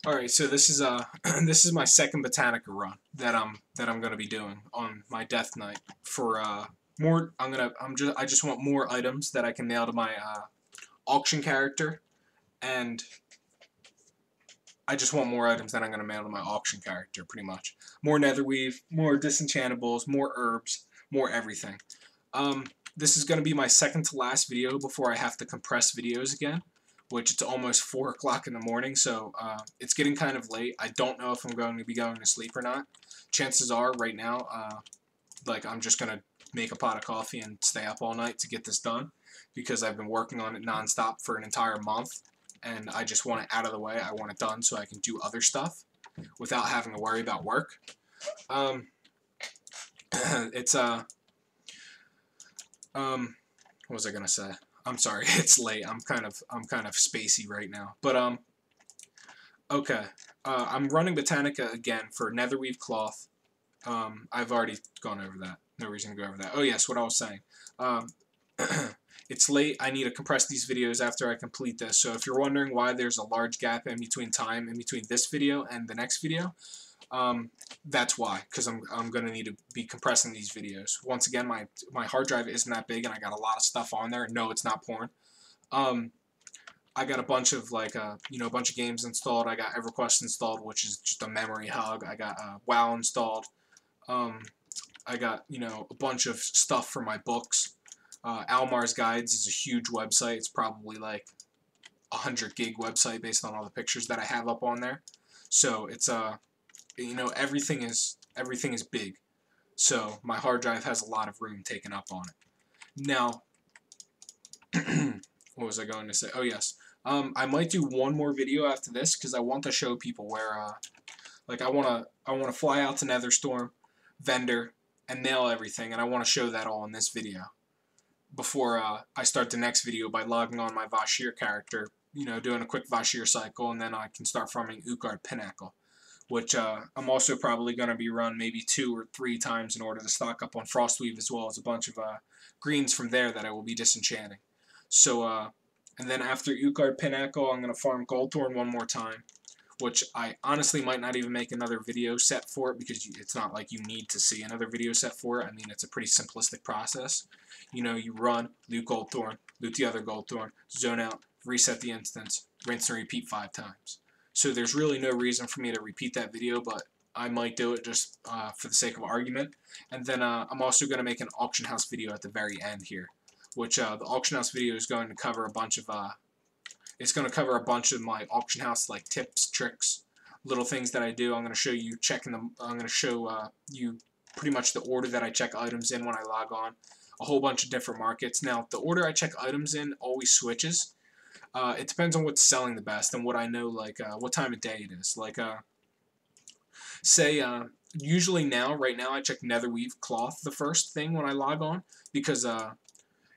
Alright, so this is this is my second Botanica run that I'm gonna be doing on my death knight for more. I just want more items that I can nail to my auction character, and I just want more items that I'm gonna mail to my auction character, pretty much. More netherweave, more disenchantables, more herbs, more everything. This is gonna be my second to last video before I have to compress videos again, which it's almost 4 o'clock in the morning, so it's getting kind of late. I don't know if I'm going to be going to sleep or not. Chances are, right now, like I'm just gonna make a pot of coffee and stay up all night to get this done, because I've been working on it nonstop for an entire month, and I just want it out of the way. I want it done so I can do other stuff without having to worry about work. It's what was I gonna say? I'm sorry, it's late. I'm kind of spacey right now. But okay. I'm running Botanica again for netherweave cloth. I've already gone over that. No reason to go over that. Oh yes, what I was saying. It's late. I need to compress these videos after I complete this. So if you're wondering why there's a large gap in between this video and the next video, that's why, because I'm going to need to be compressing these videos. Once again, my hard drive isn't that big, and I got a lot of stuff on there. No, it's not porn. I got a bunch of a bunch of games installed. I got EverQuest installed, which is just a memory hog. I got WoW installed. I got a bunch of stuff for my books. Almar's Guides is a huge website. It's probably like 100 gig website based on all the pictures that I have up on there. So it's everything is big. So my hard drive has a lot of room taken up on it. Now, what was I going to say? Oh yes, I might do one more video after this because I want to show people where I wanna fly out to Netherstorm, vendor, and nail everything, and I want to show that all in this video before I start the next video by logging on my vashj'ir character, doing a quick vashj'ir cycle, and then I can start farming Utgard Pinnacle, which I'm also probably going to be run maybe 2 or 3 times in order to stock up on Frostweave, as well as a bunch of greens from there that I will be disenchanting. So, and then after Utgard Pinnacle, I'm going to farm Goldthorn one more time, which I honestly might not even make another video set for it, because it's not like you need to see another video set for it. I mean, it's a pretty simplistic process. You run, loot Goldthorn, loot the other Goldthorn, zone out, reset the instance, rinse and repeat 5 times. So there's really no reason for me to repeat that video, but I might do it just for the sake of argument. And then I'm also going to make an auction house video at the very end here, which the auction house video is going to cover a bunch of my auction house tips, tricks, little things that I do. I'm going to show you I'm going to show you pretty much the order that I check items in when I log on. A whole bunch of different markets. Now, the order I check items in always switches. It depends on what's selling the best and what I know, what time of day it is. Say, usually right now I check netherweave cloth the first thing when I log on, because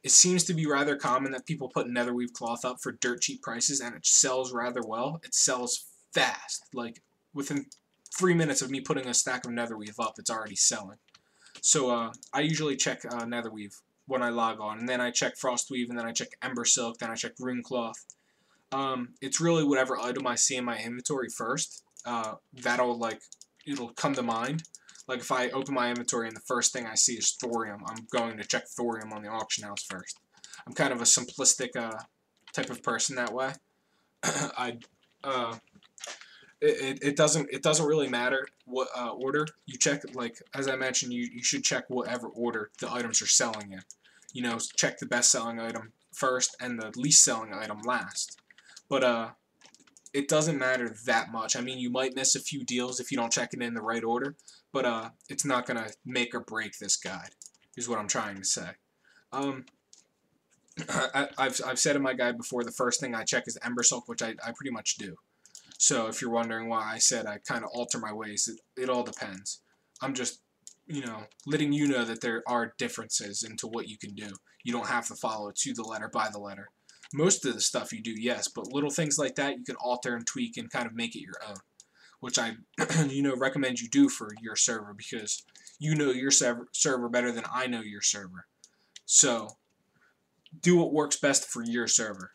it seems to be rather common that people put netherweave cloth up for dirt cheap prices, and it sells rather well. It sells fast. Like, within 3 minutes of me putting a stack of netherweave up, it's already selling. So I usually check netherweave when I log on, and then I check frostweave, and then I check ember silk, then I check rune cloth. It's really whatever item I see in my inventory first. It'll come to mind. Like, if I open my inventory and the first thing I see is thorium, I'm going to check thorium on the auction house first. I'm kind of a simplistic type of person that way. It doesn't really matter what order you check. Like, as I mentioned, you should check whatever order the items are selling in. Check the best selling item first and the least selling item last. But it doesn't matter that much. I mean, you might miss a few deals if you don't check it in the right order, but it's not gonna make or break this guide, is what I'm trying to say. I've said in my guide before, the first thing I check is ember silk, which I pretty much do. So if you're wondering why I said I kind of alter my ways, it all depends. I'm just, letting you know that there are differences into what you can do. You don't have to follow to the letter by the letter. Most of the stuff you do, yes, but little things like that you can alter and tweak and kind of make it your own, which I, recommend you do for your server, because you know your server better than I know your server. So do what works best for your server.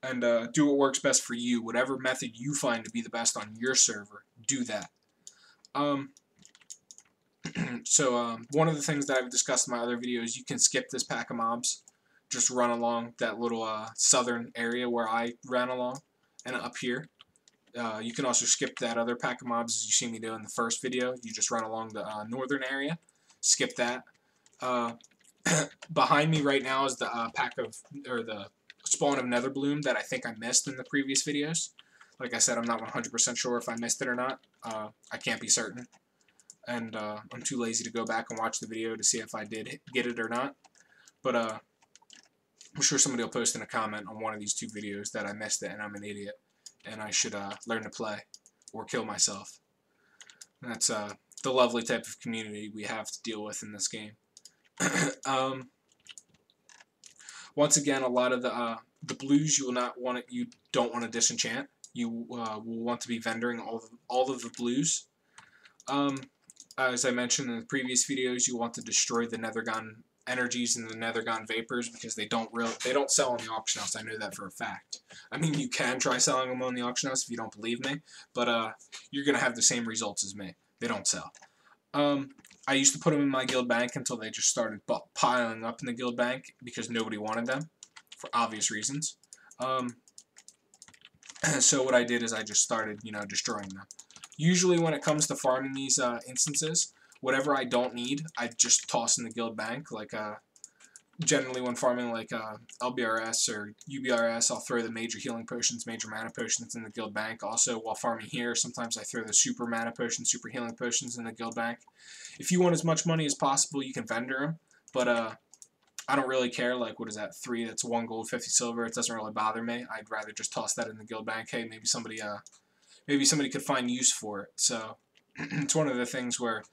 and do what works best for you. Whatever method you find to be the best on your server, do that. So one of the things that I've discussed in my other videos, you can skip this pack of mobs. Just run along that little southern area where I ran along, and up here. You can also skip that other pack of mobs as you see me do in the first video. You just run along the northern area. Skip that. Behind me right now is the the spawn of Nether Bloom that I think I missed in the previous videos. Like I said, I'm not 100% sure if I missed it or not. I can't be certain. And I'm too lazy to go back and watch the video to see if I did get it or not. But I'm sure somebody will post in a comment on one of these two videos that I missed it and I'm an idiot. And I should learn to play or kill myself. And that's the lovely type of community we have to deal with in this game. Once again, a lot of the blues you don't want to disenchant. You will want to be vendoring all of the blues. As I mentioned in the previous videos, you want to destroy the Nethergon energies and the Nethergon vapors because they don't sell on the auction house. I know that for a fact. I mean, you can try selling them on the auction house if you don't believe me, but you're gonna have the same results as me. They don't sell. I used to put them in my guild bank until they just started piling up in the guild bank because nobody wanted them for obvious reasons. So what I did is I just started, destroying them. Usually when it comes to farming these instances, whatever I don't need, I just toss in the guild bank. Like generally when farming like LBRS or UBRS, I'll throw the major healing potions, major mana potions in the guild bank. Also, while farming here, sometimes I throw the super mana potions, super healing potions in the guild bank. If you want as much money as possible, you can vendor them, but I don't really care. Like, what is that? 3, that's 1 gold, 50 silver. It doesn't really bother me. I'd rather just toss that in the guild bank. Hey, maybe somebody could find use for it. So it's one of the things where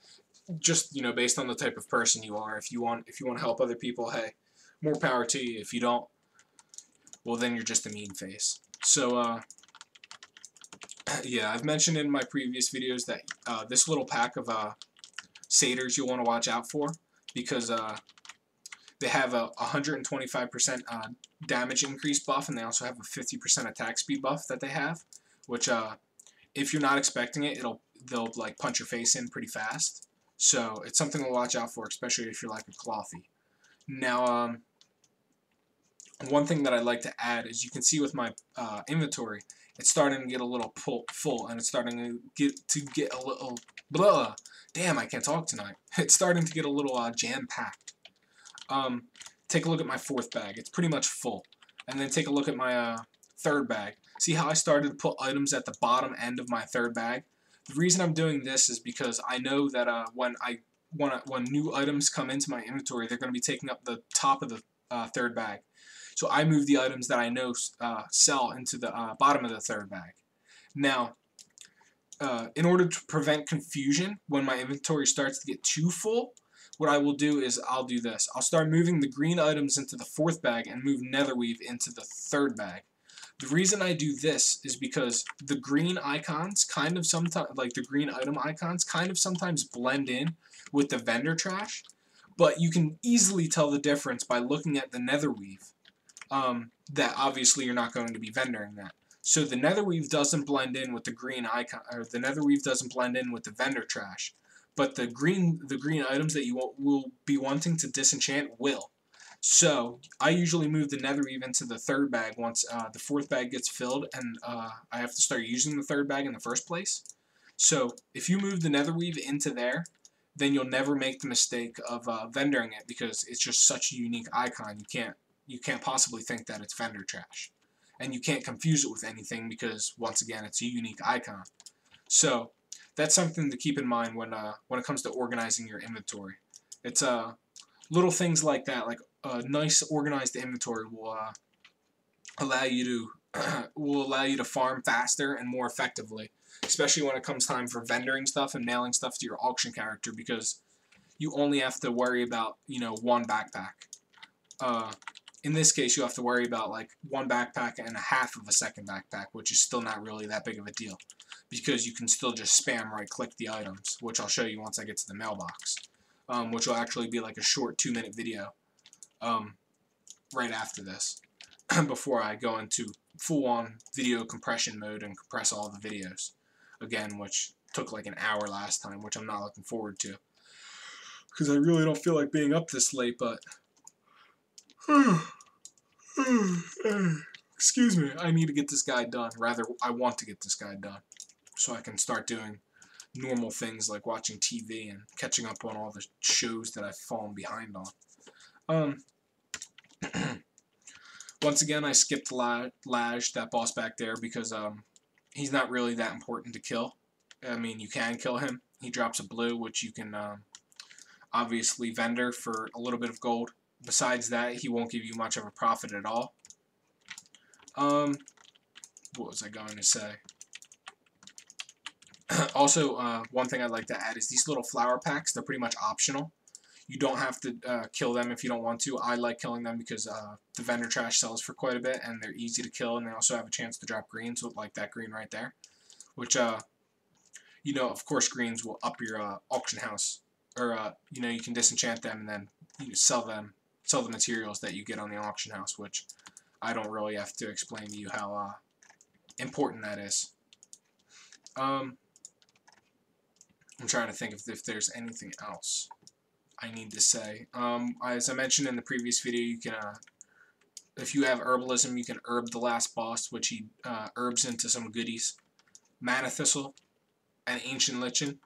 just, based on the type of person you are, if you want to help other people, hey, more power to you. If you don't, well, then you're just a mean face. So yeah, I've mentioned in my previous videos that this little pack of satyrs you'll want to watch out for because they have a 125% damage increase buff, and they also have a 50% attack speed buff that they have, which if you're not expecting it, they'll like punch your face in pretty fast. So it's something to watch out for, especially if you're like a Clothy. Now, one thing that I'd like to add is you can see with my inventory, it's starting to get a little full, and it's starting to get a little blah. Damn, I can't talk tonight. It's starting to get a little jam-packed. Take a look at my 4th bag. It's pretty much full. And then take a look at my 3rd bag. See how I started to put items at the bottom end of my 3rd bag? The reason I'm doing this is because I know that when new items come into my inventory, they're going to be taking up the top of the 3rd bag. So I move the items that I know sell into the bottom of the 3rd bag. Now, in order to prevent confusion when my inventory starts to get too full, what I will do is I'll do this. I'll start moving the green items into the 4th bag and move netherweave into the 3rd bag. The reason I do this is because the green icons kind of sometimes, like the green item icons, kind of sometimes blend in with the vendor trash, but you can easily tell the difference by looking at the netherweave. That obviously you're not going to be vendoring that. So the netherweave doesn't blend in with the green icon, or the netherweave doesn't blend in with the vendor trash. But the green items that you will be wanting to disenchant will. So I usually move the netherweave into the 3rd bag once the 4th bag gets filled, and I have to start using the 3rd bag in the first place. So if you move the netherweave into there, then you'll never make the mistake of vendoring it because it's just such a unique icon. You can't possibly think that it's vendor trash, and you can't confuse it with anything because once again it's a unique icon. So that's something to keep in mind when it comes to organizing your inventory. It's little things like that, like a nice organized inventory will allow you to farm faster and more effectively, especially when it comes time for vendoring stuff and mailing stuff to your auction character, because you only have to worry about one backpack. In this case, you have to worry about like 1 backpack and a half of a 2nd backpack, which is still not really that big of a deal, because you can still just spam right-click the items, which I'll show you once I get to the mailbox, which will actually be like a short 2-minute video right after this. before I go into full-on video compression mode and compress all the videos again, which took like an hour last time, which I'm not looking forward to because I really don't feel like being up this late. But excuse me, I need to get this guy done. Rather, I want to get this guy done so I can start doing normal things like watching TV and catching up on all the shows that I've fallen behind on. Once again, I skipped Laj, that boss back there, because he's not really that important to kill. I mean, you can kill him. He drops a blue, which you can obviously vendor for a little bit of gold. Besides that, he won't give you much of a profit at all. What was I going to say? Also, one thing I'd like to add is these little flower packs. They're pretty much optional. You don't have to kill them if you don't want to. I like killing them because the vendor trash sells for quite a bit, and they're easy to kill, and they also have a chance to drop greens, like that green right there. Which, you know, of course, greens will up your auction house. Or, you know, you can disenchant them and then sell the materials that you get on the auction house, which I don't really have to explain to you how important that is. I'm trying to think if there's anything else I need to say. As I mentioned in the previous video, you can, if you have herbalism, you can herb the last boss, which he herbs into some goodies. Mana Thistle and Ancient Lichen,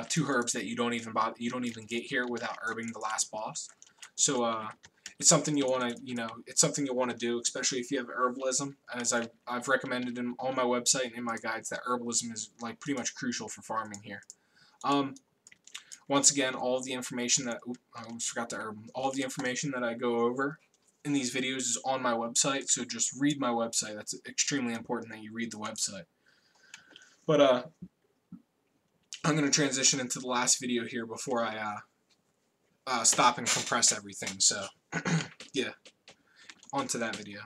two herbs that you don't even get here without herbing the last boss. So it's something you want to, it's something you want to do, especially if you have herbalism. As I've recommended on my website and in my guides, that herbalism is like pretty much crucial for farming here. Once again, all of the information that I almost forgot to herb. All of the information that I go over in these videos is on my website, so just read my website. That's extremely important that you read the website. But I'm going to transition into the last video here before I stop and compress everything. So yeah, on to that video.